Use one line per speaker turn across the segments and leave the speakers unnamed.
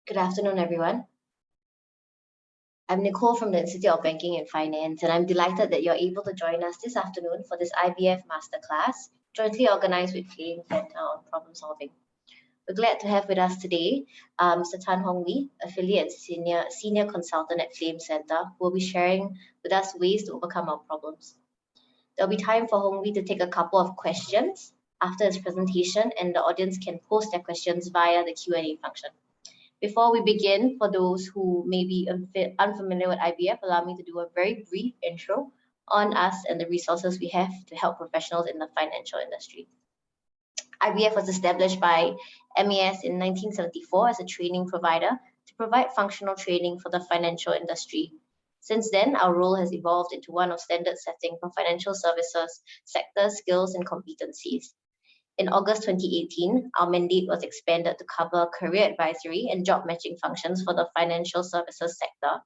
Good afternoon, everyone. I'm Nicole from the Institute of Banking and Finance, and I'm delighted that you're able to join us this afternoon for this IBF Masterclass, jointly organized with Flame Center on Problem Solving. We're glad to have with us today Mr. Tan Hong Wee, Affiliate Senior Consultant at Flame Center, who will be sharing with us ways to overcome our problems. There'll be time for Hong Wee to take a couple of questions after his presentation, and the audience can post their questions via the Q&A function. Before we begin, for those who may be unfamiliar with IBF, allow me to do a very brief intro on us and the resources we have to help professionals in the financial industry. IBF was established by MAS in 1974 as a training provider to provide functional training for the financial industry. Since then, our role has evolved into one of standard setting for financial services, sector skills and competencies. In August 2018, our mandate was expanded to cover career advisory and job matching functions for the financial services sector.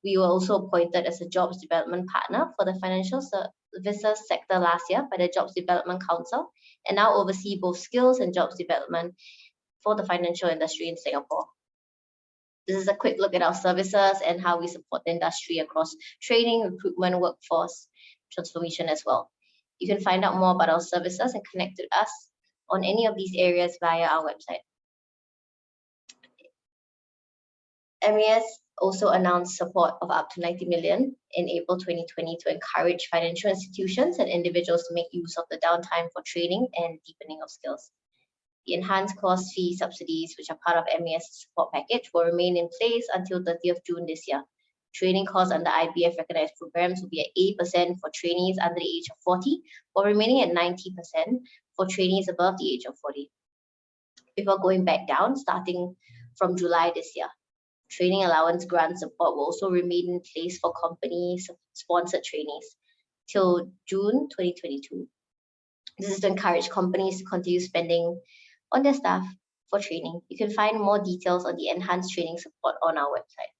We were also appointed as a jobs development partner for the financial services sector last year by the Jobs Development Council, and now oversee both skills and jobs development for the financial industry in Singapore. This is a quick look at our services and how we support the industry across training, recruitment, workforce transformation as well. You can find out more about our services and connect with us on any of these areas via our website. MAS also announced support of up to 90 million in April 2020 to encourage financial institutions and individuals to make use of the downtime for training and deepening of skills. The enhanced course fee subsidies, which are part of MAS support package, will remain in place until 30th June this year. Training costs under IBF recognized programs will be at 8% for trainees under the age of 40, while remaining at 90% for trainees above the age of 40. Before going back down, starting from July this year, training allowance grant support will also remain in place for company-sponsored trainees till June 2022. This is to encourage companies to continue spending on their staff for training. You can find more details on the enhanced training support on our website.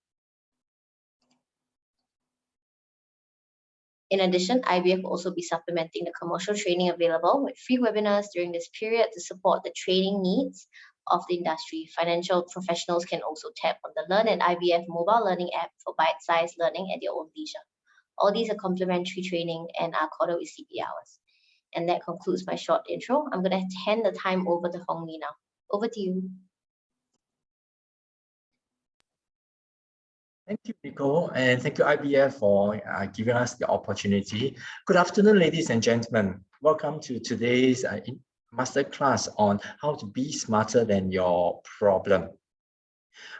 In addition, IBF will also be supplementing the commercial training available with free webinars during this period to support the training needs of the industry. Financial professionals can also tap on the Learn at IBF mobile learning app for bite-sized learning at their own leisure. All these are complimentary training and are quarter with CP hours. And that concludes my short intro. I'm going to hand the time over to Hong Wee now. Over to you.
Thank you, Nicole, and thank you, IBF, for giving us the opportunity. Good afternoon, ladies and gentlemen. Welcome to today's masterclass on how to be smarter than your problem.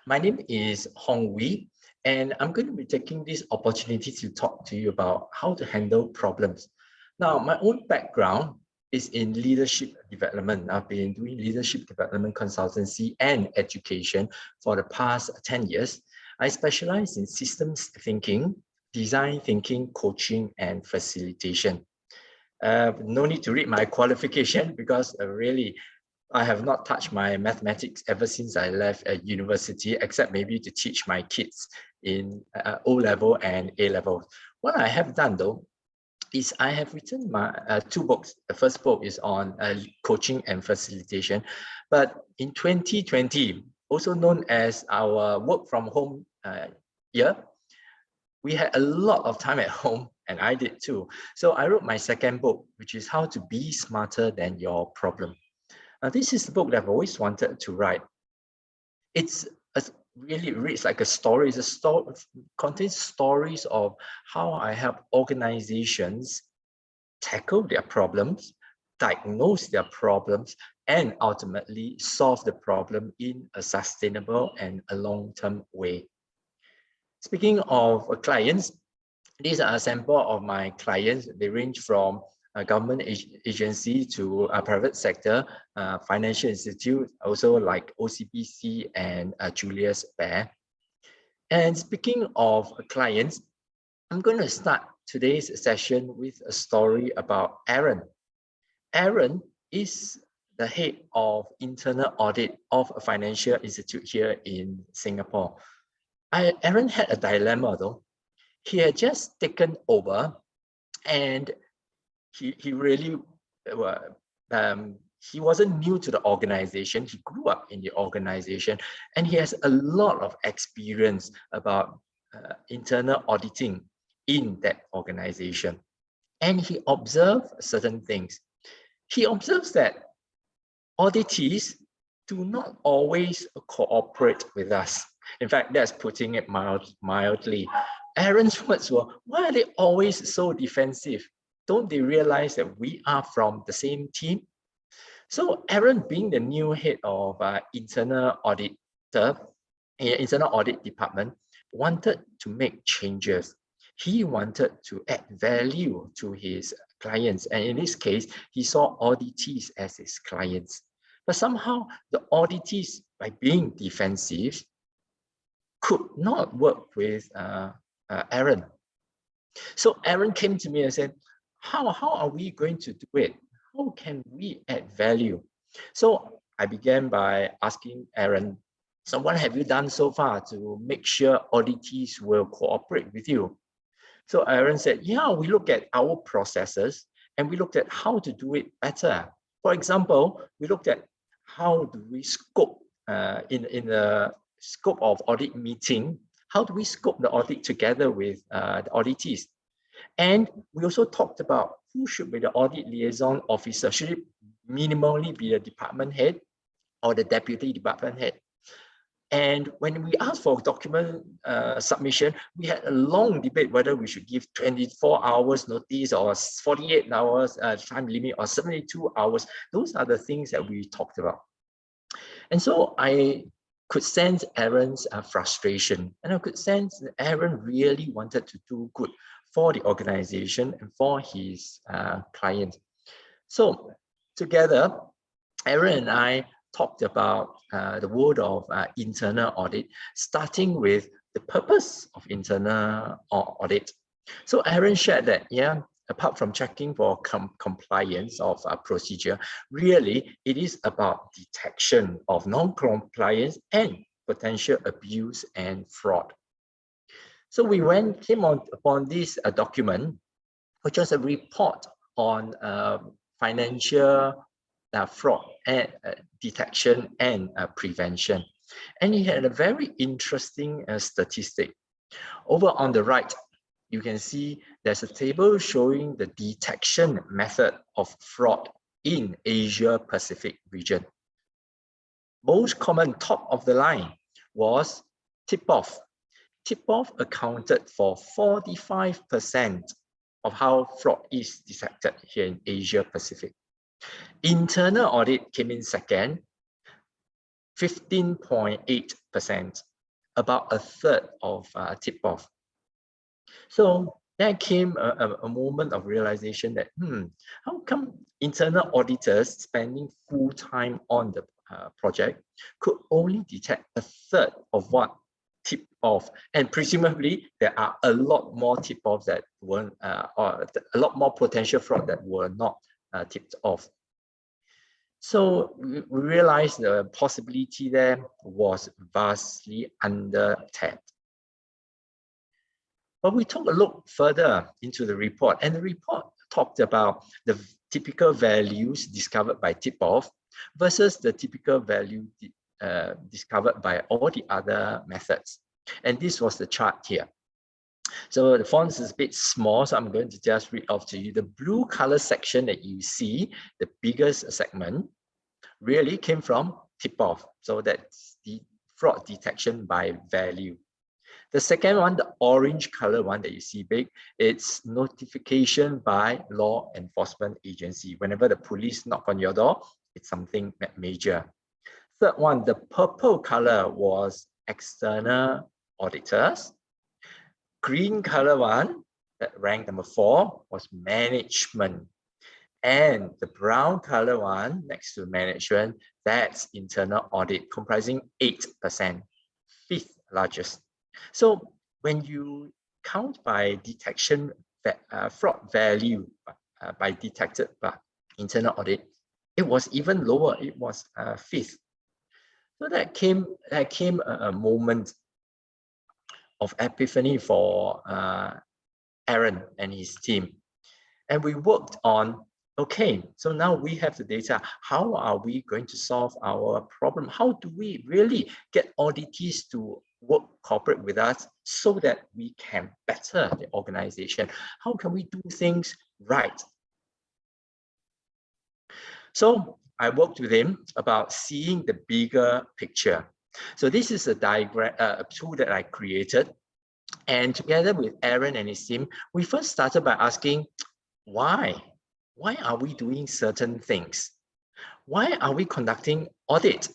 My name is Hong Wee, and I'm going to be taking this opportunity to talk to you about how to handle problems. Now, my own background is in leadership development. I've been doing leadership development consultancy and education for the past 10 years. I specialize in systems thinking, design thinking, coaching, and facilitation. No need to read my qualification because really, I have not touched my mathematics ever since I left university, except maybe to teach my kids in O-level and A-level. What I have done though, is I have written my 2 books. The first book is on coaching and facilitation. But in 2020, also known as our work from home year, we had a lot of time at home, and I did too. So I wrote my second book, which is How to Be Smarter Than Your Problem. Now, this is the book that I've always wanted to write. It's really reads like a story. It's a story, contains stories of how I help organizations tackle their problems, diagnose their problems, and ultimately solve the problem in a sustainable and a long-term way. Speaking of clients, these are a sample of my clients. They range from a government agency to a private sector, financial institute, also like OCBC and Julius Baer. And speaking of clients, I'm going to start today's session with a story about Aaron. Aaron is the head of internal audit of a financial institute here in Singapore. Aaron had a dilemma though. He had just taken over, and he really he wasn't new to the organization. He grew up in the organization, and he has a lot of experience about internal auditing in that organization. And he observed certain things. He observes that auditees do not always cooperate with us. In fact, that's putting it mildly. Aaron's words were, why are they always so defensive? Don't they realize that we are from the same team? So Aaron, being the new head of internal audit department, wanted to make changes. He wanted to add value to his clients. And in this case, he saw auditees as his clients. But somehow the auditees, by being defensive, could not work with Aaron. So Aaron came to me and said, how are we going to do it? How can we add value? So I began by asking Aaron, so what have you done so far to make sure auditees will cooperate with you? So Aaron said, yeah, we look at our processes and we looked at how to do it better. For example, we looked at how do we scope in the scope of audit meeting, how do we scope the audit together with the auditees? And we also talked about who should be the audit liaison officer. Should it minimally be the department head or the deputy department head? And when we asked for document submission, we had a long debate whether we should give 24 hours notice or 48 hours time limit or 72 hours. Those are the things that we talked about. And so I could sense Aaron's frustration, and I could sense that Aaron really wanted to do good for the organization and for his client. So together, Aaron and I talked about the world of internal audit, starting with the purpose of internal audit. So Aaron shared that, yeah, apart from checking for compliance of a procedure, really it is about detection of non-compliance and potential abuse and fraud. So we came upon this document, which was a report on financial fraud and detection and prevention. And he had a very interesting statistic. Over on the right, you can see there's a table showing the detection method of fraud in Asia Pacific region. Most common top of the line was tip-off. Tip-off accounted for 45% of how fraud is detected here in Asia Pacific. Internal audit came in second, 15.8%, about a third of tip-off. So there came a moment of realization that, how come internal auditors spending full time on the project could only detect a third of what tipped off? And presumably there are a lot more tip-offs that weren't, or a lot more potential fraud that were not tipped off. So we realized the possibility there was vastly under-tapped. But we took a look further into the report, and the report talked about the typical values discovered by tip-off versus the typical value discovered by all the other methods. And this was the chart here. So the font is a bit small, so I'm going to just read off to you. The blue color section that you see, the biggest segment, really came from tip-off. So that's the fraud detection by value. The second one, the orange color one that you see big, it's notification by law enforcement agency. Whenever the police knock on your door, it's something major. Third one, the purple color was external auditors. Green color one, that ranked number 4, was management. And the brown color one next to management, that's internal audit, comprising 8%, 5th largest. So when you count by detection fraud value by detected by internal audit, it was even lower. It was 5th. So that came a moment of epiphany for Aaron and his team. And we worked on Okay, so now we have the data. How are we going to solve our problem? How do we really get auditees to work cooperate with us so that we can better the organization? How can we do things right? So I worked with him about seeing the bigger picture. So this is a diagram, a tool that I created. And together with Aaron and his team, we first started by asking, why? Why are we doing certain things? Why are we conducting audit?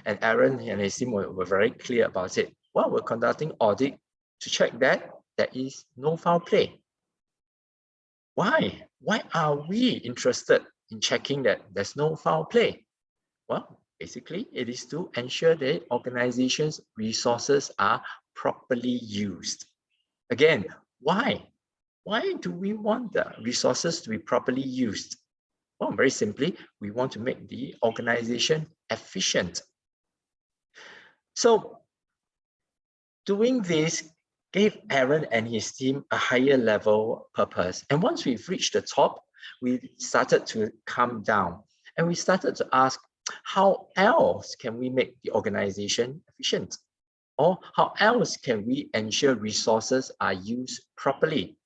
And Aaron and his team were very clear about it. Well, we're conducting audit to check that there is no foul play. Why? Why are we interested in checking that there's no foul play? Well, basically, it is to ensure that organization's resources are properly used. Again, why? Why do we want the resources to be properly used? Well, very simply, we want to make the organization efficient. So doing this gave Aaron and his team a higher level purpose. And once we've reached the top, we started to come down and we started to ask, how else can we make the organization efficient? Or how else can we ensure resources are used properly?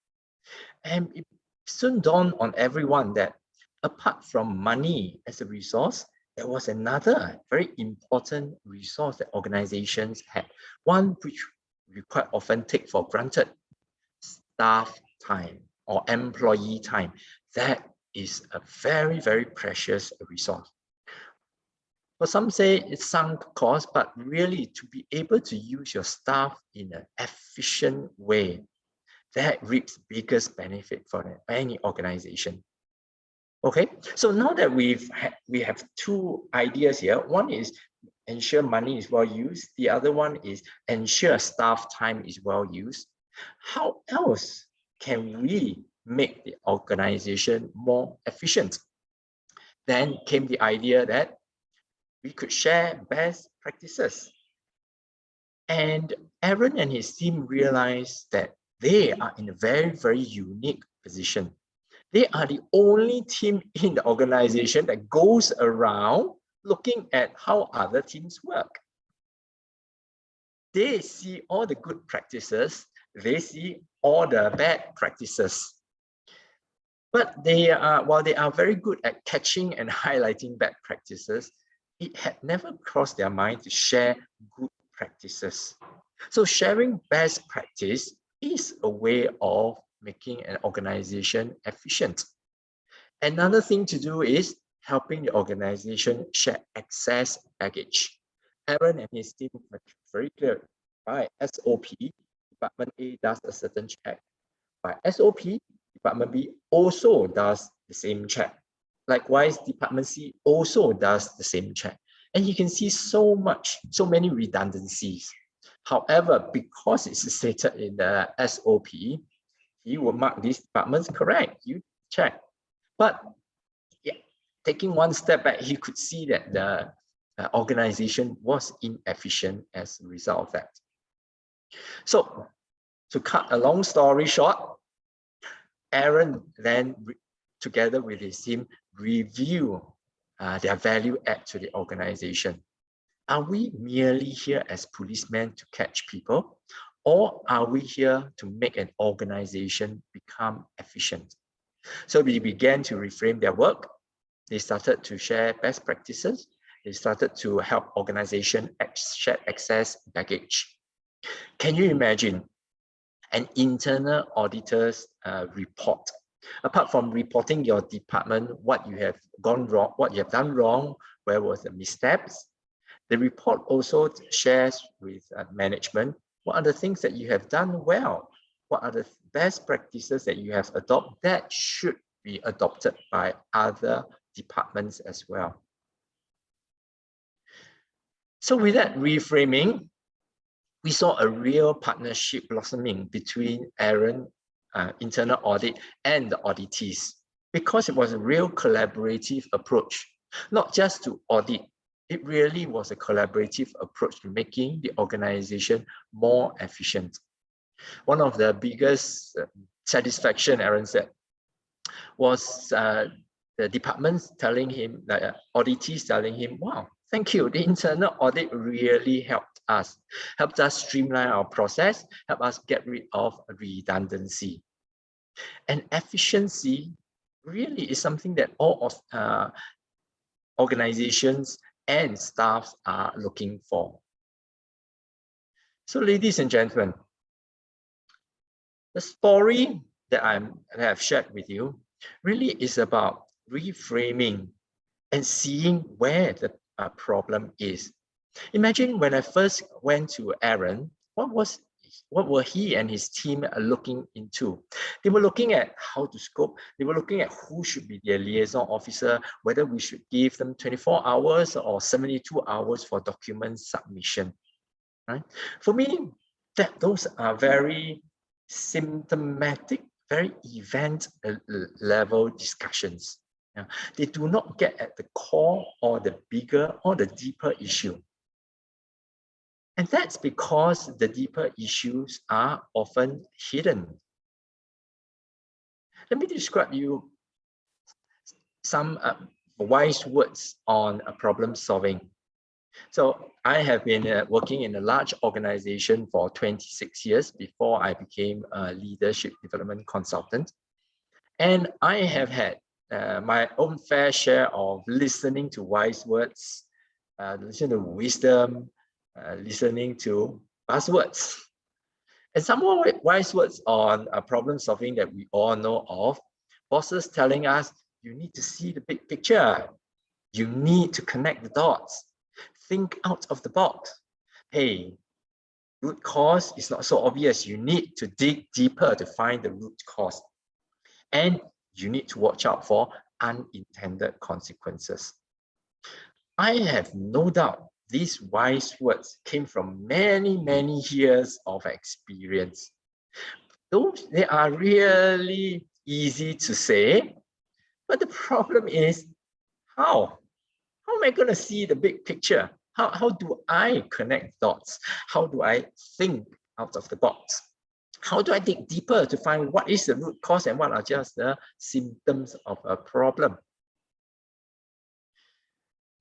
And it soon dawned on everyone that apart from money as a resource, there was another very important resource that organizations had, one which we quite often take for granted: staff time or employee time. That is a very, very precious resource. For some say it's sunk cost, but really to be able to use your staff in an efficient way, that reaps biggest benefit for any organization. Okay, so now that we have two ideas here. One is ensure money is well used. The other one is ensure staff time is well used. How else can we make the organization more efficient? Then came the idea that we could share best practices. And Aaron and his team realized that they are in a very, very unique position. They are the only team in the organization that goes around looking at how other teams work. They see all the good practices, they see all the bad practices. But they are, while they are very good at catching and highlighting bad practices, it had never crossed their mind to share good practices. So sharing best practice is a way of making an organization efficient. Another thing to do is helping the organization share excess baggage. Aaron and his team were very clear. By SOP, Department A does a certain check. By SOP, Department B also does the same check. Likewise, Department C also does the same check. And you can see so many redundancies. However, because it's stated in the SOP, he will mark these departments correct. You check. But yeah, taking one step back, he could see that the organization was inefficient as a result of that. So to cut a long story short, Aaron then, together with his team, review their value add to the organization. Are we merely here as policemen to catch people, or are we here to make an organization become efficient? So we began to reframe their work. They started to share best practices. They started to help organizations shed excess baggage. Can you imagine an internal auditor's report? Apart from reporting your department, what you have gone wrong, what you have done wrong, where was the missteps, the report also shares with management what are the things that you have done well, what are the best practices that you have adopted that should be adopted by other departments as well. So with that reframing, we saw a real partnership blossoming between Aaron, internal audit, and the auditees, because it was a real collaborative approach, not just to audit. It really was a collaborative approach to making the organization more efficient. One of the biggest satisfaction, Aaron said, was the departments telling him, the auditees telling him, wow, thank you, the internal audit really helped us streamline our process, help us get rid of redundancy. And efficiency really is something that all of organizations and staffs are looking for. So ladies and gentlemen, the story that I have shared with you really is about reframing and seeing where the problem is. Imagine when I first went to Aaron, what were he and his team looking into? They were looking at how to scope. They were looking at who should be their liaison officer, whether we should give them 24 hours or 72 hours for document submission. Right? For me, those are very symptomatic, very event level discussions. Yeah. They do not get at the core or the bigger or the deeper issue. And that's because the deeper issues are often hidden. Let me describe you some wise words on problem solving. So I have been working in a large organization for 26 years before I became a leadership development consultant. And I have had my own fair share of listening to wise words, listening to wisdom, listening to buzzwords. And some more wise words on problem solving that we all know of. Bosses telling us, you need to see the big picture. You need to connect the dots. Think out of the box. Hey, root cause is not so obvious. You need to dig deeper to find the root cause. And you need to watch out for unintended consequences. I have no doubt these wise words came from many, many years of experience. They are really easy to say, but the problem is how? How am I going to see the big picture? How do I connect dots? How do I think out of the box? How do I dig deeper to find what is the root cause and what are just the symptoms of a problem?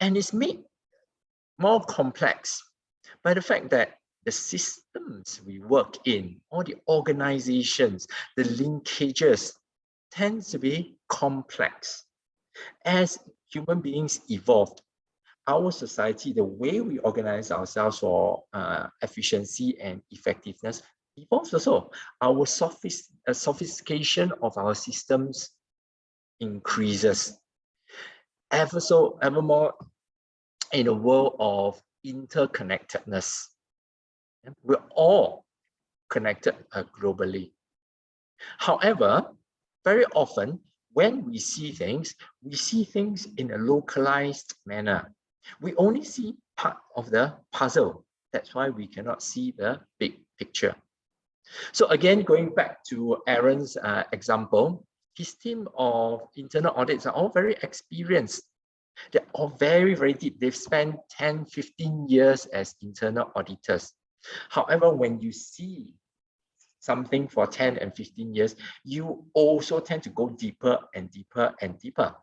And it's made more complex by the fact that the systems we work in, or the organizations, the linkages tend to be complex. As human beings evolved, our society, the way we organize ourselves for efficiency and effectiveness evolves also. Our sophistication of our systems increases. Ever more in a world of interconnectedness. We're all connected globally. However, very often when we see things in a localized manner. We only see part of the puzzle. That's why we cannot see the big picture. So again, going back to Aaron's example, his team of internal audits are all very experienced. They're all very, very deep. They've spent 10, 15 years as internal auditors. However, when you see something for 10 and 15 years, you also tend to go deeper and deeper and deeper.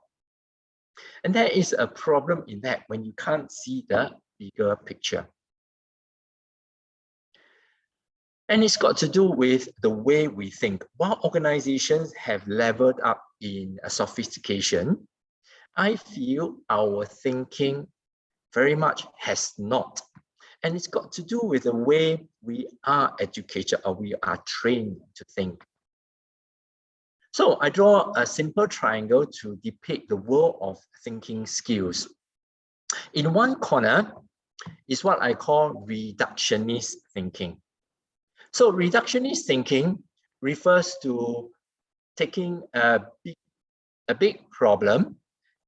And there is a problem in that when you can't see the bigger picture. And it's got to do with the way we think. While organizations have leveled up in sophistication, I feel our thinking very much has not. And it's got to do with the way we are educated or we are trained to think. So I draw a simple triangle to depict the world of thinking skills. In one corner is what I call reductionist thinking. So reductionist thinking refers to taking a big problem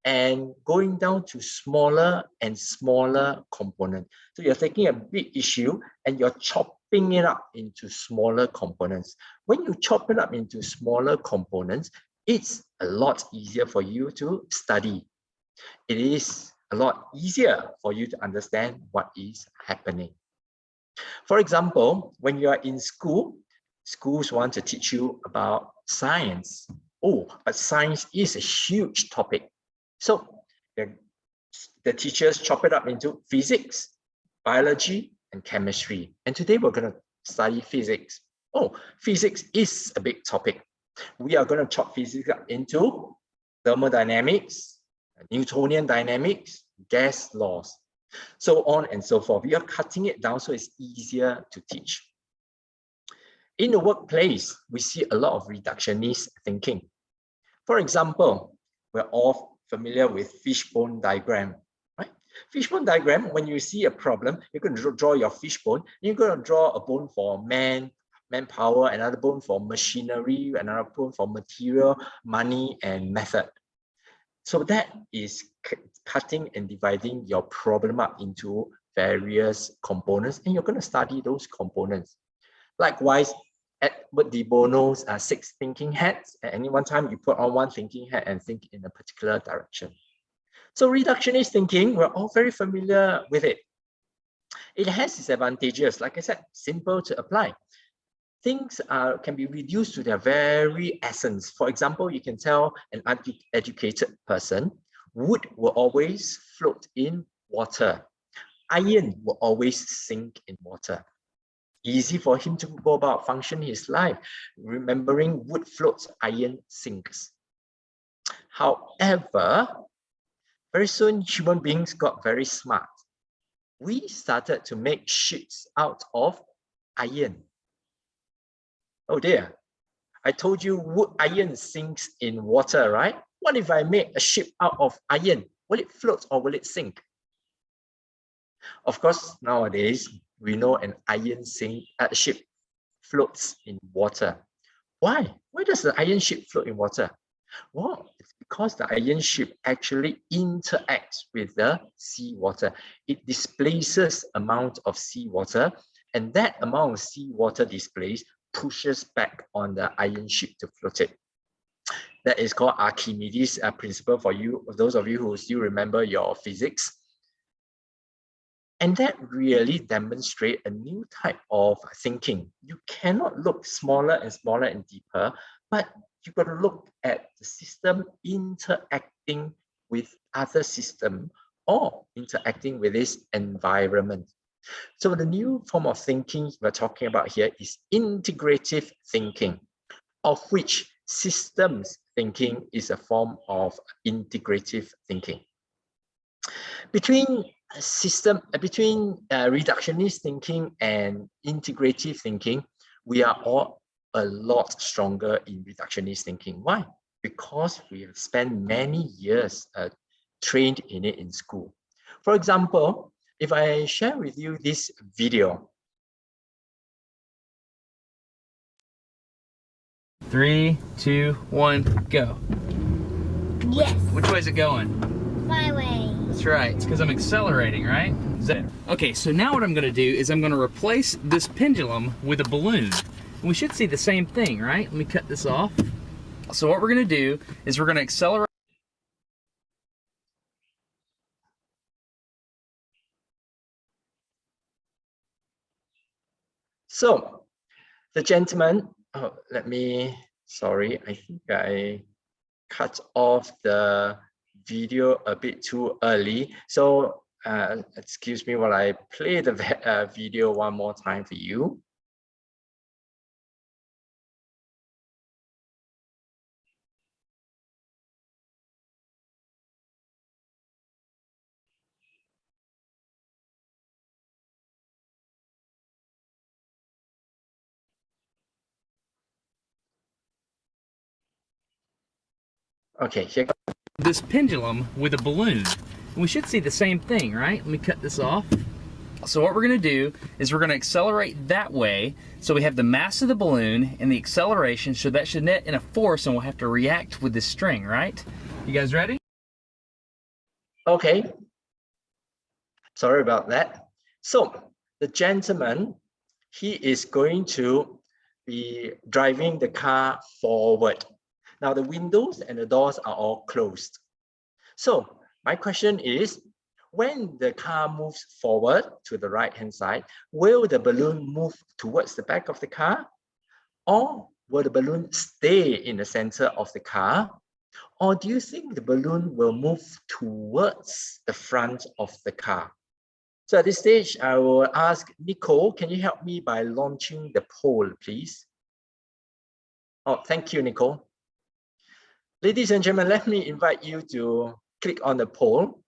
and going down to smaller and smaller components. So you're taking a big issue and you're chopping it up into smaller components. When you chop it up into smaller components, it's a lot easier for you to study. It is a lot easier for you to understand what is happening. For example, when you are in school, schools want to teach you about science. Oh, but science is a huge topic. So the teachers chop it up into physics, biology, and chemistry. And today we're going to study physics. Oh, physics is a big topic. We are going to chop physics up into thermodynamics, Newtonian dynamics, gas laws, so on and so forth. We are cutting it down so it's easier to teach. In the workplace, we see a lot of reductionist thinking. For example, we're all familiar with fishbone diagram, right? Fishbone diagram, when you see a problem, you're going to draw your fishbone. You're going to draw a bone for manpower, another bone for machinery, another bone for material, money, and method. So that is cutting and dividing your problem up into various components, and you're going to study those components. Likewise, Edward de Bono's 6 thinking hats. At any one time, you put on one thinking hat and think in a particular direction. So reductionist thinking, we're all very familiar with it. It has its advantages. Like I said, simple to apply. Things can be reduced to their very essence. For example, you can tell an educated person, wood will always float in water. Iron will always sink in water. Easy for him to go about functioning his life, remembering wood floats, iron sinks. However, very soon human beings got very smart. We started to make ships out of iron. Oh dear, I told you wood iron sinks in water, right? What if I make a ship out of iron? Will it float or will it sink? Of course, nowadays, we know an iron ship floats in water. Why? Why does the iron ship float in water? Well, it's because the iron ship actually interacts with the seawater. It displaces amount of seawater, and that amount of seawater displaced pushes back on the iron ship to float it. That is called Archimedes' principle for you, those of you who still remember your physics. And that really demonstrates a new type of thinking. You cannot look smaller and smaller and deeper, but you've got to look at the system interacting with other system or interacting with this environment. So the new form of thinking we're talking about here is integrative thinking, of which systems thinking is a form of integrative thinking. Between reductionist thinking and integrative thinking, we are all a lot stronger in reductionist thinking. Why? Because we have spent many years trained in it in school. For example, if I share with you this video.
3, 2, 1, go.
Yes.
Which way is it going?
My way.
That's right. It's because I'm accelerating, right? Okay, so now what I'm going to do is I'm going to replace this pendulum with a balloon. And we should see the same thing, right? Let me cut this off. So what we're going to do is we're going to accelerate.
So the gentleman, sorry, I think I cut off the video a bit too early. So excuse me while I play the video one more time for you. Okay, here.
This pendulum with a balloon. And we should see the same thing, right? Let me cut this off. So what we're going to do is we're going to accelerate that way. So we have the mass of the balloon and the acceleration. So that should net in a force and we'll have to react with this string, right? You guys ready?
Okay. Sorry about that. So the gentleman, he is going to be driving the car forward. Now the windows and the doors are all closed. So my question is, when the car moves forward to the right-hand side, will the balloon move towards the back of the car? Or will the balloon stay in the center of the car? Or do you think the balloon will move towards the front of the car? So at this stage, I will ask Nicole, can you help me by launching the poll, please? Oh, thank you, Nicole. Ladies and gentlemen, let me invite you to click on the poll.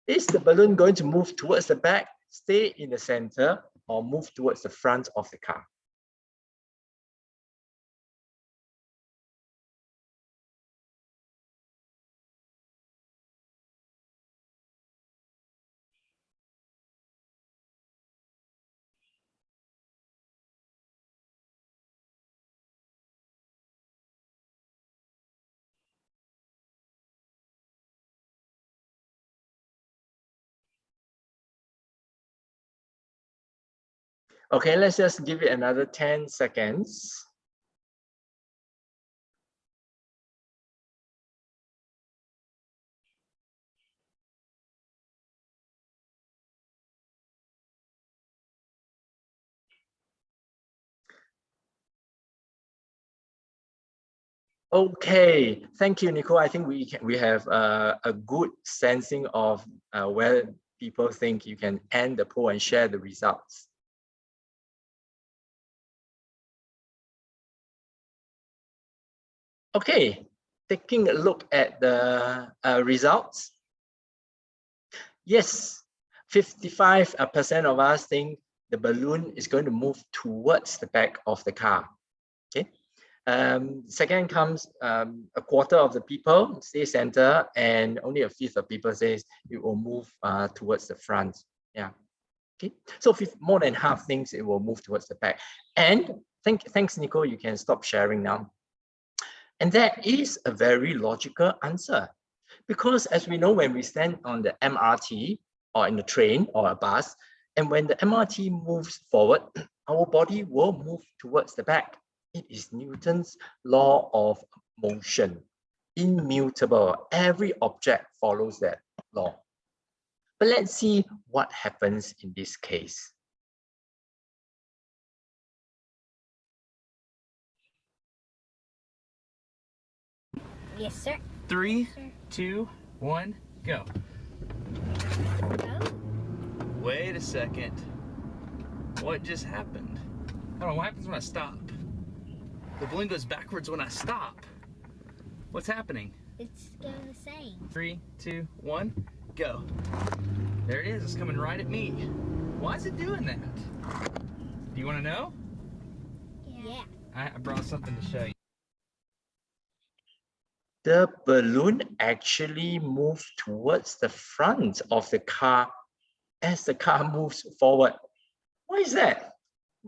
Is the balloon going to move towards the back, stay in the center, or move towards the front of the car? Okay, let's just give it another 10 seconds. Okay, thank you, Nicole. I think we have a good sensing of where people think. You can end the poll and share the results. Okay, taking a look at the results. Yes, 55% of us think the balloon is going to move towards the back of the car. Okay. Second comes a quarter of the people say center, and only a fifth of people says it will move towards the front. Yeah. Okay. So more than half thinks it will move towards the back. And thanks, Nicole. You can stop sharing now. And that is a very logical answer, because as we know, when we stand on the MRT or in the train or a bus, and when the MRT moves forward, our body will move towards the back. It is Newton's law of motion, immutable. Every object follows that law. But let's see what happens in this case.
Yes, sir.
3, 2, 1, go.
Oh.
Wait a second. What just happened? Hold on, what happens when I stop? The balloon goes backwards when I stop. What's happening?
It's going the same.
3, 2, 1, go. There it is, it's coming right at me. Why is it doing that? Do you want to know?
Yeah.
I brought something to show you.
The balloon actually moves towards the front of the car as the car moves forward. Why is that?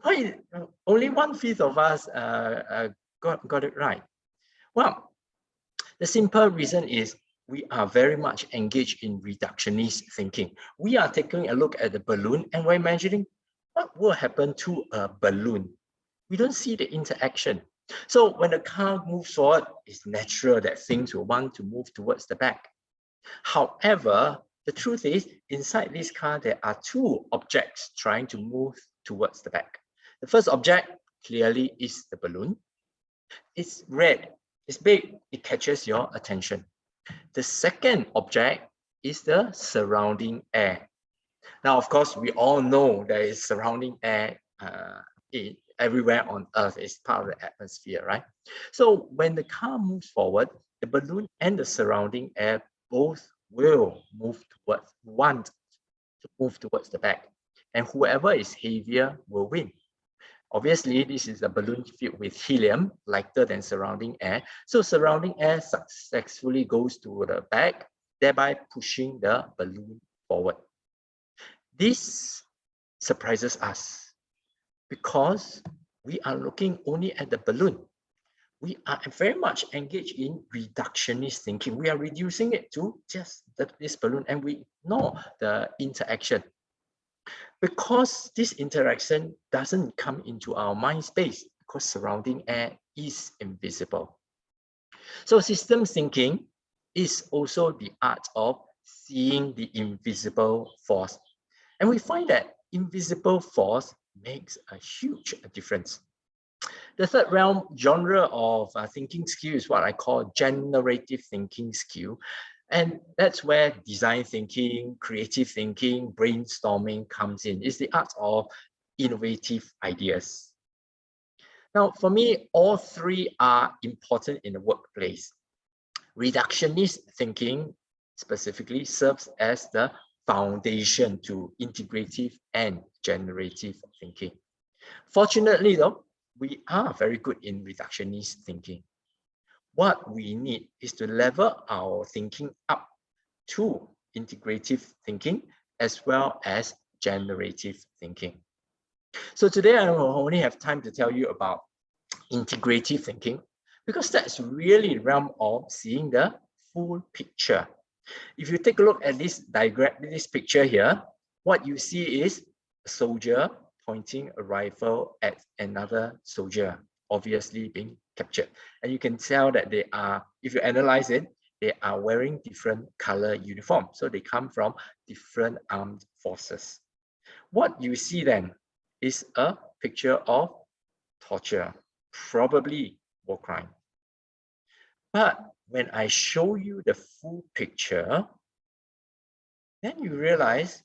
Why only 1/5 of us got it right? Well, the simple reason is we are very much engaged in reductionist thinking. We are taking a look at the balloon and we're imagining what will happen to a balloon. We don't see the interaction. So when the car moves forward, it's natural that things will want to move towards the back. However, the truth is, inside this car, there are two objects trying to move towards the back. The first object clearly is the balloon. It's red, it's big, it catches your attention. The second object is the surrounding air. Now, of course, we all know there is surrounding air everywhere on Earth. It's part of the atmosphere, right? So when the car moves forward, the balloon and the surrounding air both will want to move towards the back. And whoever is heavier will win. Obviously, this is a balloon filled with helium, lighter than surrounding air. So surrounding air successfully goes to the back, thereby pushing the balloon forward. This surprises us because we are looking only at the balloon. We are very much engaged in reductionist thinking. We are reducing it to just this balloon and we ignore the interaction. Because this interaction doesn't come into our mind space because surrounding air is invisible. So systems thinking is also the art of seeing the invisible force. And we find that invisible force makes a huge difference. The third realm genre of thinking skill is what I call generative thinking skill. And that's where design thinking, creative thinking, brainstorming comes in. It's the art of innovative ideas. Now, for me, all three are important in the workplace. Reductionist thinking specifically serves as the foundation to integrative and generative thinking. Fortunately, though, we are very good in reductionist thinking. What we need is to level our thinking up to integrative thinking as well as generative thinking. So today I will only have time to tell you about integrative thinking because that's really the realm of seeing the full picture. If you take a look at this diagram, this picture here, what you see is a soldier pointing a rifle at another soldier, obviously being captured. And you can tell that they are, if you analyze it, they are wearing different color uniform. So they come from different armed forces. What you see then is a picture of torture, probably war crime. But when I show you the full picture, then you realize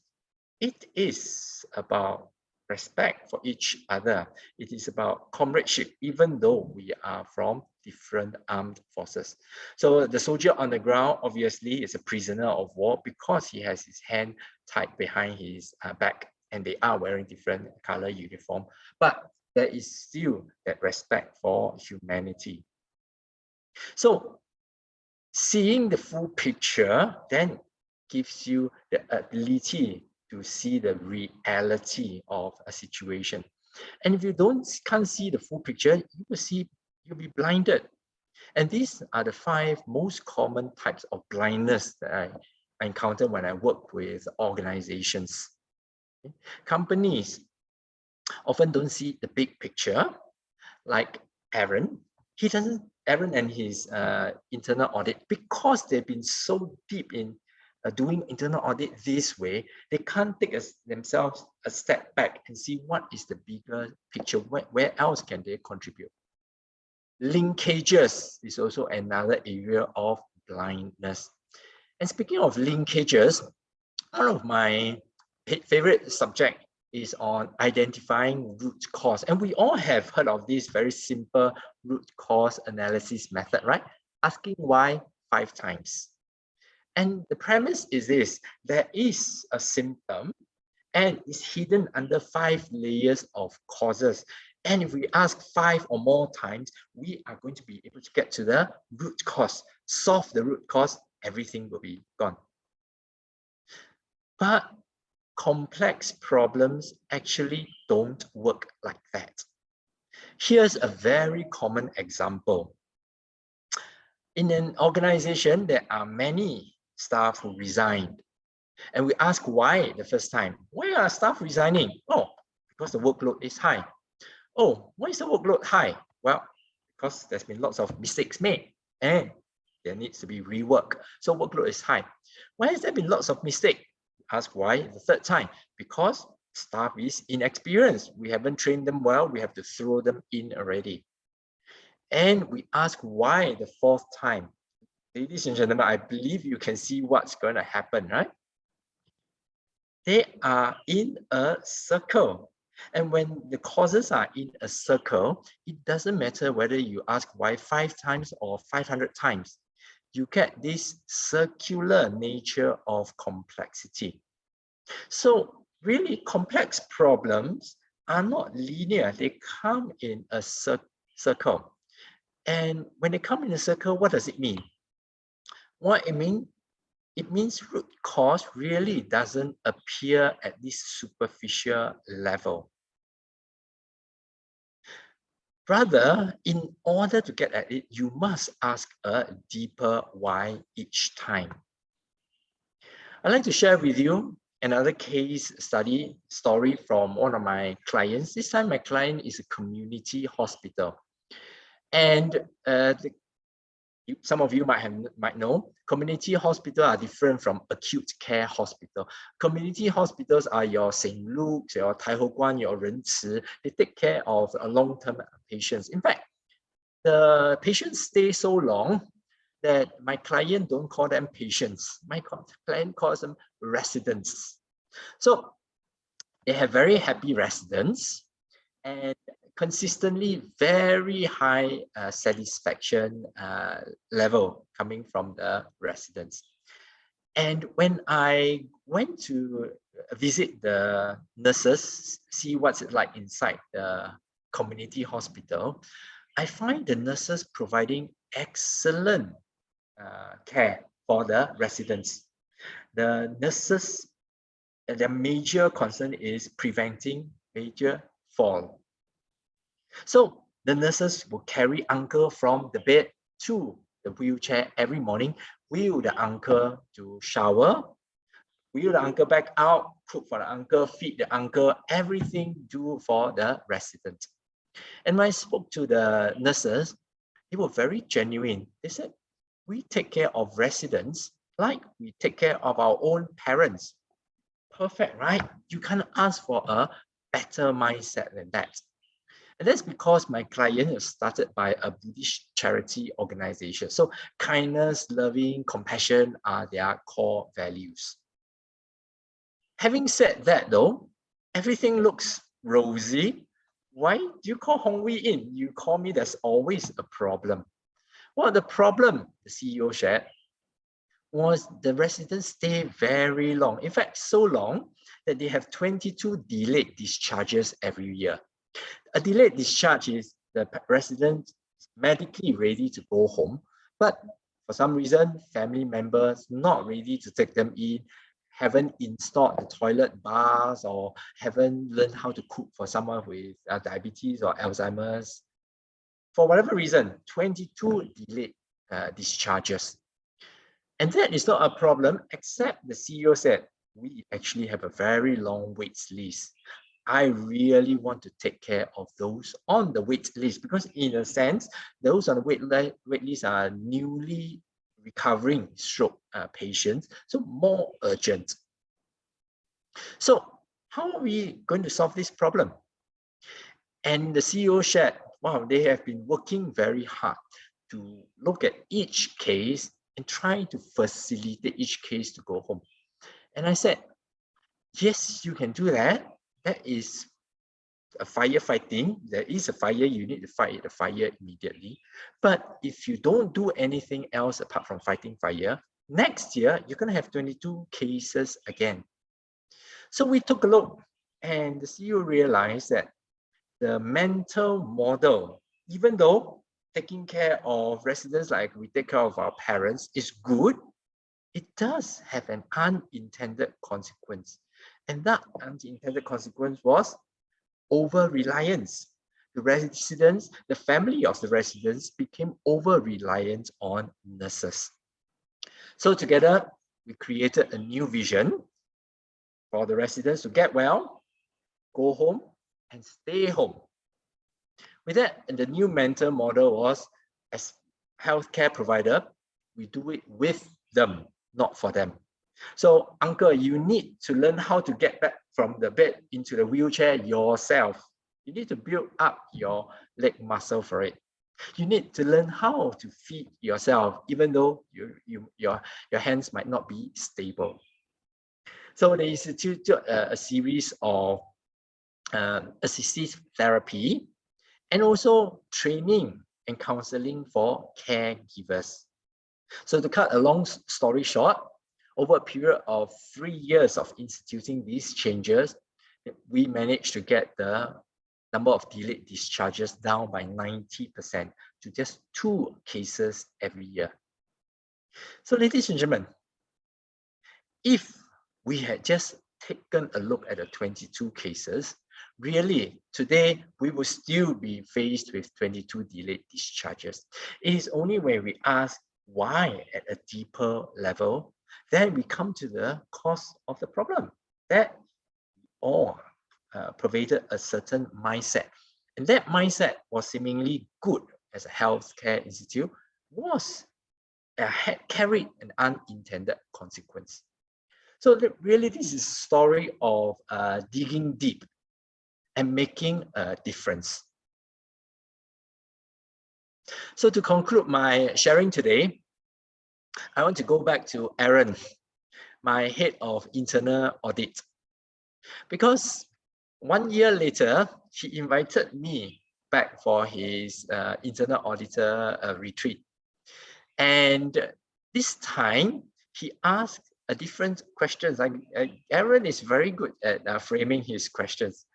it is about respect for each other. It is about comradeship, even though we are from different armed forces. So the soldier on the ground obviously is a prisoner of war because he has his hand tied behind his back and they are wearing different color uniform. But there is still that respect for humanity. So seeing the full picture then gives you the ability to see the reality of a situation. And if you can't see the full picture, you'll be blinded. And these are the 5 most common types of blindness that I encounter when I work with organizations. Companies often don't see the big picture, like Aaron. Aaron and his internal audit, because they've been so deep in doing internal audit this way, they can't take themselves a step back and see what is the bigger picture, where else can they contribute. Linkages is also another area of blindness. And speaking of linkages, one of my favorite subject is on identifying root cause. And we all have heard of this very simple root cause analysis method, right? Asking why 5 times. And the premise is this: there is a symptom and it's hidden under 5 layers of causes. And if we ask 5 or more times, we are going to be able to get to the root cause, solve the root cause, everything will be gone. But complex problems actually don't work like that. Here's a very common example. In an organization, there are many staff who resigned. And we ask why the first time. Why are staff resigning? Oh, because the workload is high. Oh, why is the workload high? Well, because there's been lots of mistakes made and there needs to be rework. So workload is high. Why has there been lots of mistakes? Ask why the third time. Because staff is inexperienced. We haven't trained them well. We have to throw them in already. And we ask why the 4th time. Ladies and gentlemen, I believe you can see what's going to happen, right? They are in a circle. And when the causes are in a circle, it doesn't matter whether you ask why 5 times or 500 times. You get this circular nature of complexity. So really complex problems are not linear. They come in a circle. And when they come in a circle, what does it mean? What it means? It means root cause really doesn't appear at this superficial level. Rather, in order to get at it, you must ask a deeper why each time. I'd like to share with you another case study story from one of my clients. This time my client is a community hospital. And some of you might know, community hospitals are different from acute care hospital. Community hospitals are your St. Luke's, your Tai Ho Guan, your Renci. They take care of long-term patients. In fact, the patients stay so long that my client don't call them patients. My client calls them residents. So they have very happy residents and consistently very high satisfaction level coming from the residents. And when I went to visit the nurses, see what's it like inside the community hospital, I find the nurses providing excellent care for the residents. The nurses, their major concern is preventing major fall. So the nurses will carry uncle from the bed to the wheelchair every morning, wheel the uncle to shower, wheel the uncle back out, cook for the uncle, feed the uncle, everything do for the resident. And when I spoke to the nurses, they were very genuine. They said, we take care of residents like we take care of our own parents. Perfect, right? You can't ask for a better mindset than that. And that's because my client is started by a Buddhist charity organization. So kindness, loving, compassion are their core values. Having said that though, everything looks rosy. Why do you call Hong Wei in? You call me, there's always a problem. Well, the problem, the CEO shared, was the residents stay very long. In fact, so long that they have 22 delayed discharges every year. A delayed discharge is the resident medically ready to go home, but for some reason, family members not ready to take them in, haven't installed the toilet bars, or haven't learned how to cook for someone with diabetes or Alzheimer's. For whatever reason, 22 delayed discharges. And that is not a problem, except the CEO said, we actually have a very long wait list. I really want to take care of those on the wait list, because in a sense, those on the wait list are newly recovering stroke patients, so more urgent. So how are we going to solve this problem? And the CEO shared, wow, they have been working very hard to look at each case and try to facilitate each case to go home. And I said, yes, you can do that. That is a firefighting. There is a fire, you need to fight the fire immediately. But if you don't do anything else apart from fighting fire, next year, you're going to have 22 cases again. So we took a look, and the CEO realized that the mental model, even though taking care of residents like we take care of our parents is good, it does have an unintended consequence. And that unintended consequence was over-reliance. The residents, the family of the residents became over-reliant on nurses. So together, we created a new vision for the residents to get well, go home, and stay home. With that, and the new mental model was, as healthcare provider, we do it with them, not for them. So, uncle, you need to learn how to get back from the bed into the wheelchair yourself. You need to build up your leg muscle for it. You need to learn how to feed yourself, even though your hands might not be stable. So they instituted a series of assistive therapy and also training and counseling for caregivers. So to cut a long story short, over a period of 3 years of instituting these changes, we managed to get the number of delayed discharges down by 90% to just 2 cases every year. So ladies and gentlemen, if we had just taken a look at the 22 cases, really, today, we will still be faced with 22 delayed discharges. It is only when we ask why at a deeper level, then we come to the cause of the problem. That all pervaded a certain mindset. And that mindset was seemingly good as a healthcare institute, was had carried an unintended consequence. So really, this is a story of digging deep and making a difference. So to conclude my sharing today, I want to go back to Aaron, my head of internal audit, because 1 year later, he invited me back for his internal auditor retreat. And this time, he asked a different questions. Aaron is very good at framing his questions.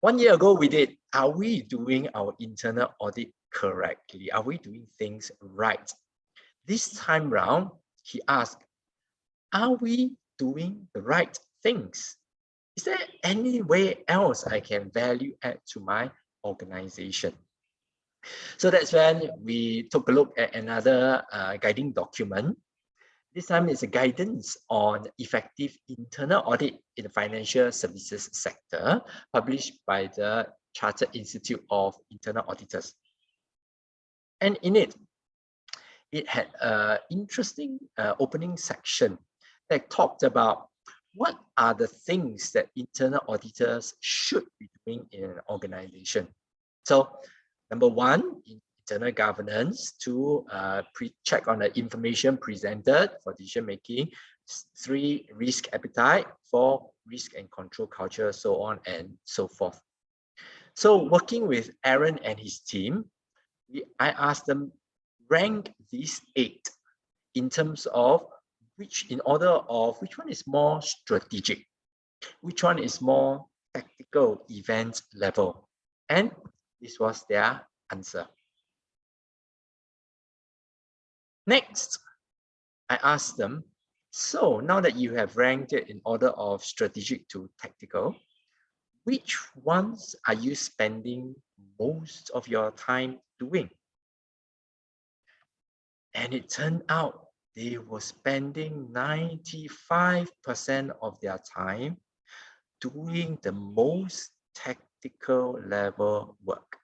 1 year ago, we did, are we doing our internal audit correctly? Are we doing things right? This time round, he asked, are we doing the right things? Is there any way else I can value add to my organization? So that's when we took a look at another guiding document. This time it's a guidance on effective internal audit in the financial services sector, published by the Chartered Institute of Internal Auditors. And in it, it had an interesting opening section that talked about what are the things that internal auditors should be doing in an organization. So number one, internal governance, to check on the information presented for decision making. 3, risk appetite. 4, risk and control culture, so on and so forth. So working with Aaron and his team, I asked them rank these 8 in terms of in order of which one is more strategic, which one is more tactical event level, and this was their answer. Next, I asked them, so now that you have ranked it in order of strategic to tactical, which ones are you spending most of your time doing? And it turned out they were spending 95% of their time doing the most tactical level work.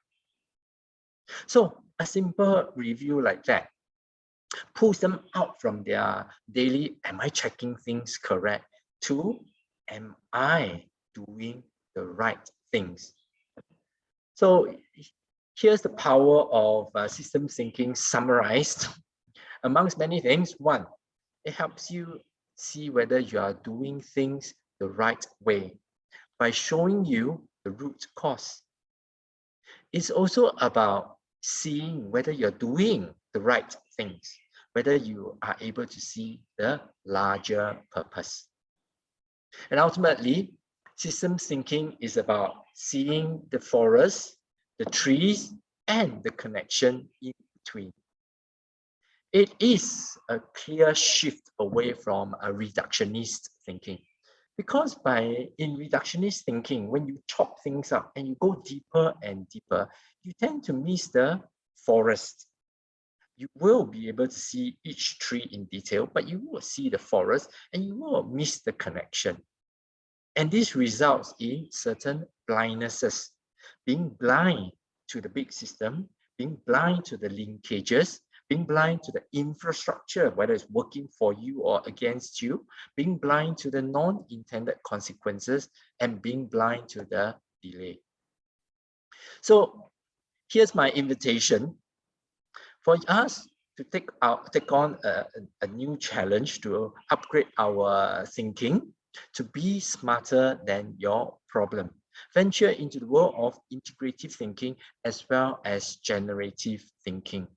So a simple review like that pulls them out from their daily, am I checking things correct, to am I doing the right things? So here's the power of system thinking summarized. Amongst many things, 1, it helps you see whether you are doing things the right way by showing you the root cause. It's also about seeing whether you're doing the right things, whether you are able to see the larger purpose. And ultimately, system thinking is about seeing the forest, the trees, and the connection in between. It is a clear shift away from a reductionist thinking. Because in reductionist thinking, when you chop things up and you go deeper and deeper, you tend to miss the forest. You will be able to see each tree in detail, but you will see the forest and you will miss the connection. And this results in certain blindnesses, being blind to the big system, being blind to the linkages, being blind to the infrastructure, whether it's working for you or against you, being blind to the non-intended consequences, and being blind to the delay. So here's my invitation for us to take on a new challenge to upgrade our thinking, to be smarter than your problem. Venture into the world of integrative thinking as well as generative thinking.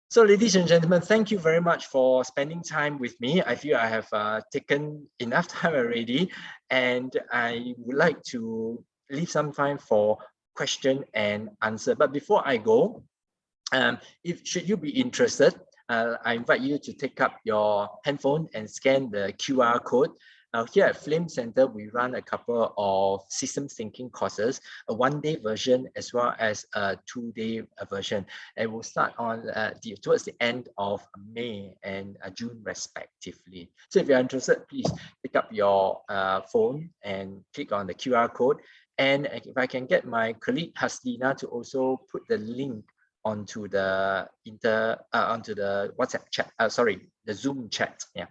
So ladies and gentlemen, thank you very much for spending time with me. I feel I have taken enough time already, and I would like to leave some time for question and answer. But before I go, should you be interested, I invite you to take up your handphone and scan the QR code. Here at Flame Center, we run a couple of system thinking courses, a 1-day version as well as a 2-day version. And we'll start on towards the end of May and June respectively. So if you're interested, please pick up your phone and click on the QR code. And if I can get my colleague Haslina to also put the link onto the onto the WhatsApp chat. Sorry, the Zoom chat. Yeah.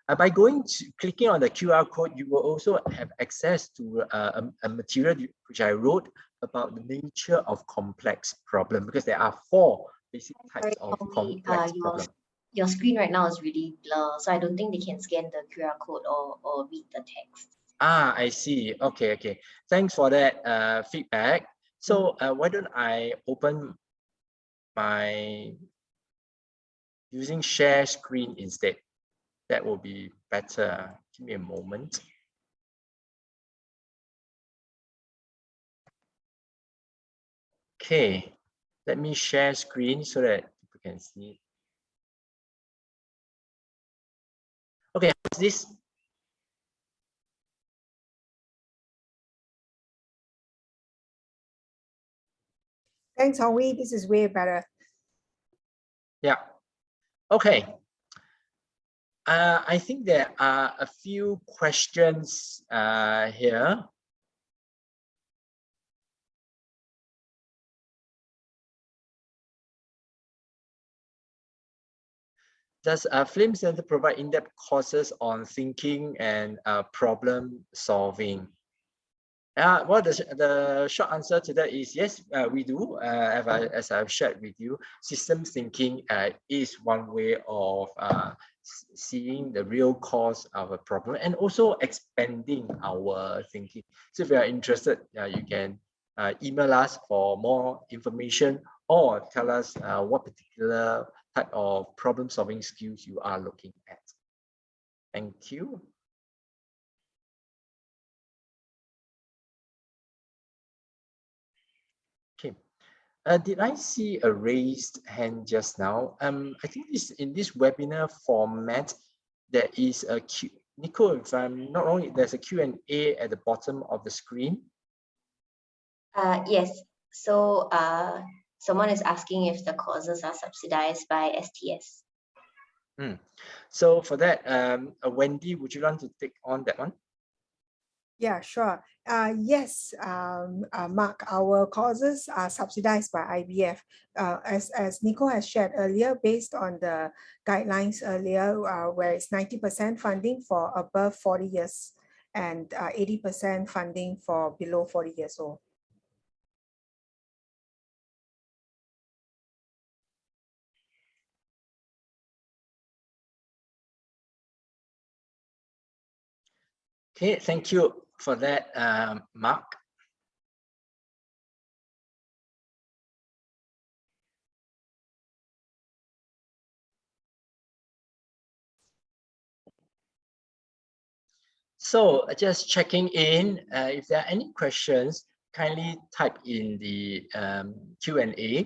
By clicking on the QR code, you will also have access to a material which I wrote about the nature of complex problem, because there are 4 basic types
Sorry,
of
Hongwei,
complex problem.
your screen right now is really blur, so I don't think they can scan the QR code or read the text.
I see. Okay. Thanks for that feedback. So why don't I open my using share screen instead? That will be better. Give me a moment. Okay, let me share screen so that people can see. Okay, how's this?
Thanks, Hongwei. This is way better.
Yeah. Okay. I think there are a few questions here. Does Flame Center provide in-depth courses on thinking and problem solving? Well, the short answer to that is yes, we do. As I've shared with you, systems thinking is one way of seeing the real cause of a problem and also expanding our thinking. So if you are interested, you can email us for more information or tell us what particular type of problem solving skills you are looking at. Thank you. Okay. Did I see a raised hand just now? I think in this webinar format, there is a Q. Nico, if I'm not wrong, there's a Q&A at the bottom of the screen.
Yes. So someone is asking if the courses are subsidized by STS.
So for that, Wendy, would you want to take on that one?
Yeah, sure. Yes, Mark, our courses are subsidized by IBF. As Nico has shared earlier, based on the guidelines earlier, where it's 90% funding for above 40 years and 80% funding for below 40 years old.
Okay, thank you for that, Mark. So just checking in, if there are any questions, kindly type in the Q&A.
Yeah.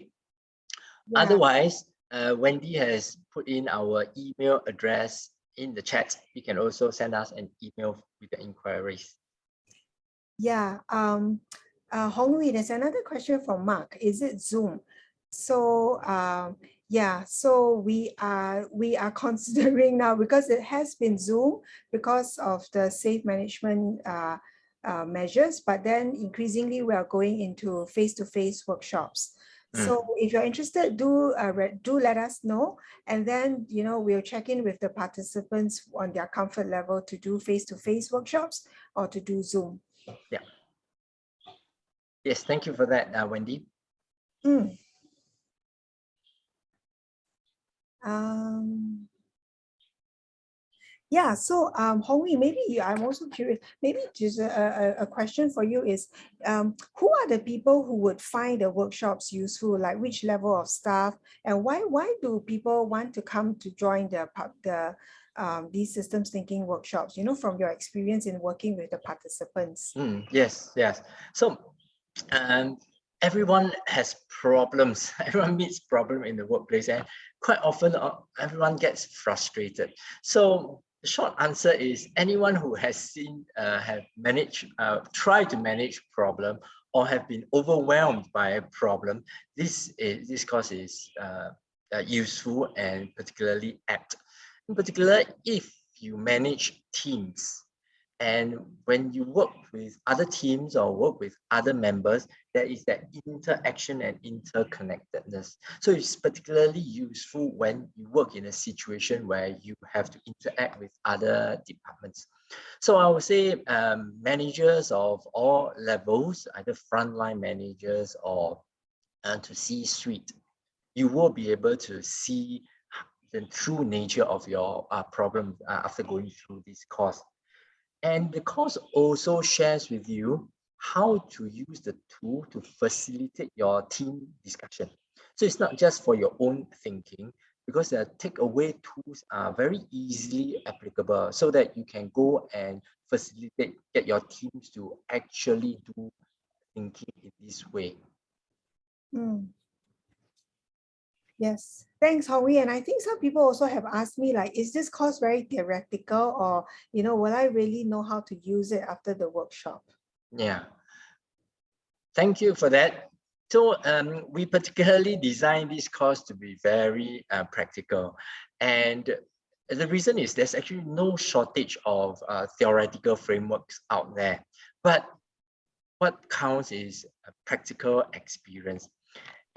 Otherwise, Wendy has put in our email address in the chat. You can also send us an email with the inquiries.
Yeah, Hongwei, there's another question from Mark. Is it Zoom? So yeah, so we are considering now, because it has been Zoom because of the safe management measures, but then increasingly we are going into face-to-face workshops. So if you're interested, do let us know, and then we'll check in with the participants on their comfort level to do face-to-face workshops or to do Zoom.
Yeah. Yes, thank you for that, Wendy.
Yeah, so Hongwei, maybe I'm also curious, maybe just a question for you is, who are the people who would find the workshops useful, like which level of staff, and why do people want to come to join these systems thinking workshops, from your experience in working with the participants?
Yes. So everyone has problems. Everyone meets problem in the workplace, and quite often everyone gets frustrated. So the short answer is anyone who has seen, have managed, tried to manage problem, or have been overwhelmed by a problem, this course is useful and particularly apt. In particular, if you manage teams And when you work with other teams or work with other members, there is that interaction and interconnectedness. So it's particularly useful when you work in a situation where you have to interact with other departments. So I would say managers of all levels, either frontline managers or to C-suite, you will be able to see the true nature of your problem after going through this course. And the course also shares with you how to use the tool to facilitate your team discussion. So it's not just for your own thinking, because the takeaway tools are very easily applicable so that you can go and facilitate, get your teams to actually do thinking in this way.
Yes, thanks, Howie. And I think some people also have asked me, like, is this course very theoretical, or, will I really know how to use it after the workshop?
Yeah. Thank you for that. So we particularly designed this course to be very practical. And the reason is there's actually no shortage of theoretical frameworks out there. But what counts is a practical experience.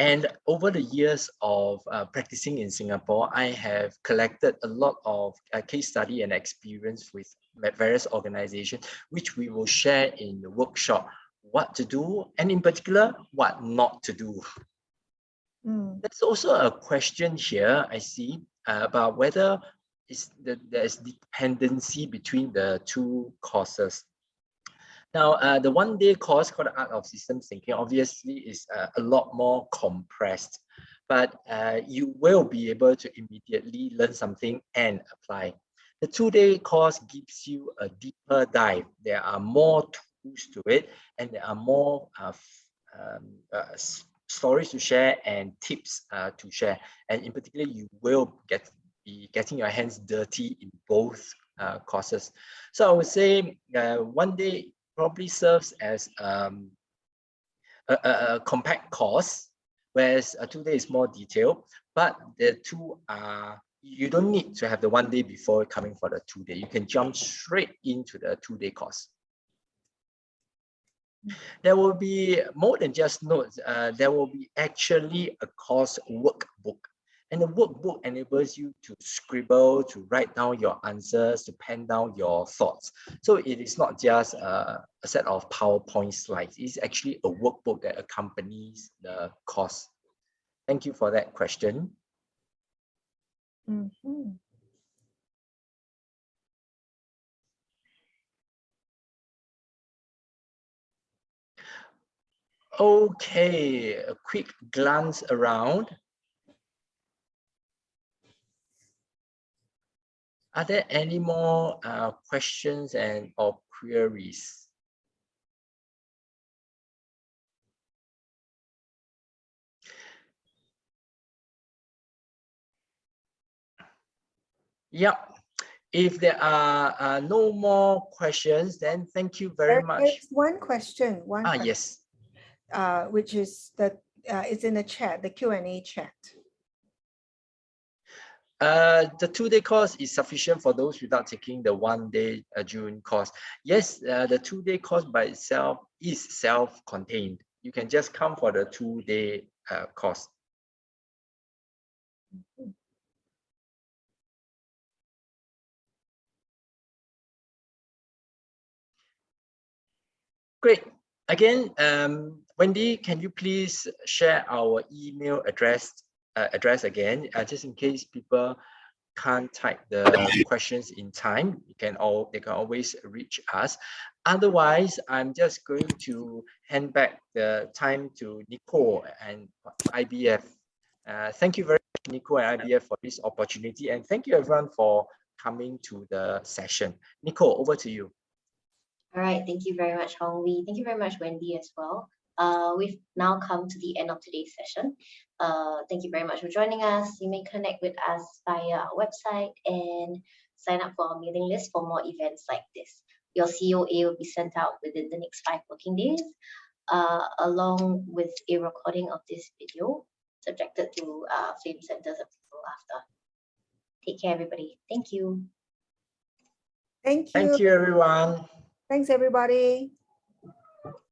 And over the years of practicing in Singapore, I have collected a lot of case study and experience with various organizations, which we will share in the workshop, what to do, and in particular, what not to do. There's also a question here, I see, about whether there's dependency between the two courses. Now, the one-day course called the Art of Systems Thinking obviously is a lot more compressed, but you will be able to immediately learn something and apply. The two-day course gives you a deeper dive. There are more tools to it, and there are more stories to share and tips to share. And in particular, you will be getting your hands dirty in both courses. So I would say one day probably serves as a compact course, whereas a 2 day is more detailed, but the two are, you don't need to have the 1 day before coming for the 2 day. You can jump straight into the 2 day course. There will be more than just notes. There will be actually a course workbook. And the workbook enables you to scribble, to write down your answers, to pen down your thoughts. So it is not just a set of PowerPoint slides. It's actually a workbook that accompanies the course. Thank you for that question. Okay, a quick glance around. Are there any more questions or queries? Yeah. If there are no more questions, then thank you very much.
There's one question.
Yes.
Which is it's in the chat, the Q&A chat.
The 2 day course is sufficient for those without taking the 1 day June course. Yes, the 2 day course by itself is self-contained. You can just come for the 2 day course. Great. Again, Wendy, can you please share our email address again, just in case people can't type the questions in time? They can always reach us. Otherwise, I'm just going to hand back the time to Nicole and IBF. Thank you very much, Nicole and IBF, for this opportunity, and thank you everyone for coming to the session. Nicole, over to you.
All right, thank you very much, Hong Wei. Thank you very much, Wendy, as well. We've now come to the end of today's session. Thank you very much for joining us. You may connect with us via our website and sign up for our mailing list for more events like this. Your COA will be sent out within the next 5 working days, along with a recording of this video, subjected to Flame Center's approval after. Take care, everybody. Thank you.
Thank you.
Thank you, everyone.
Thanks, everybody.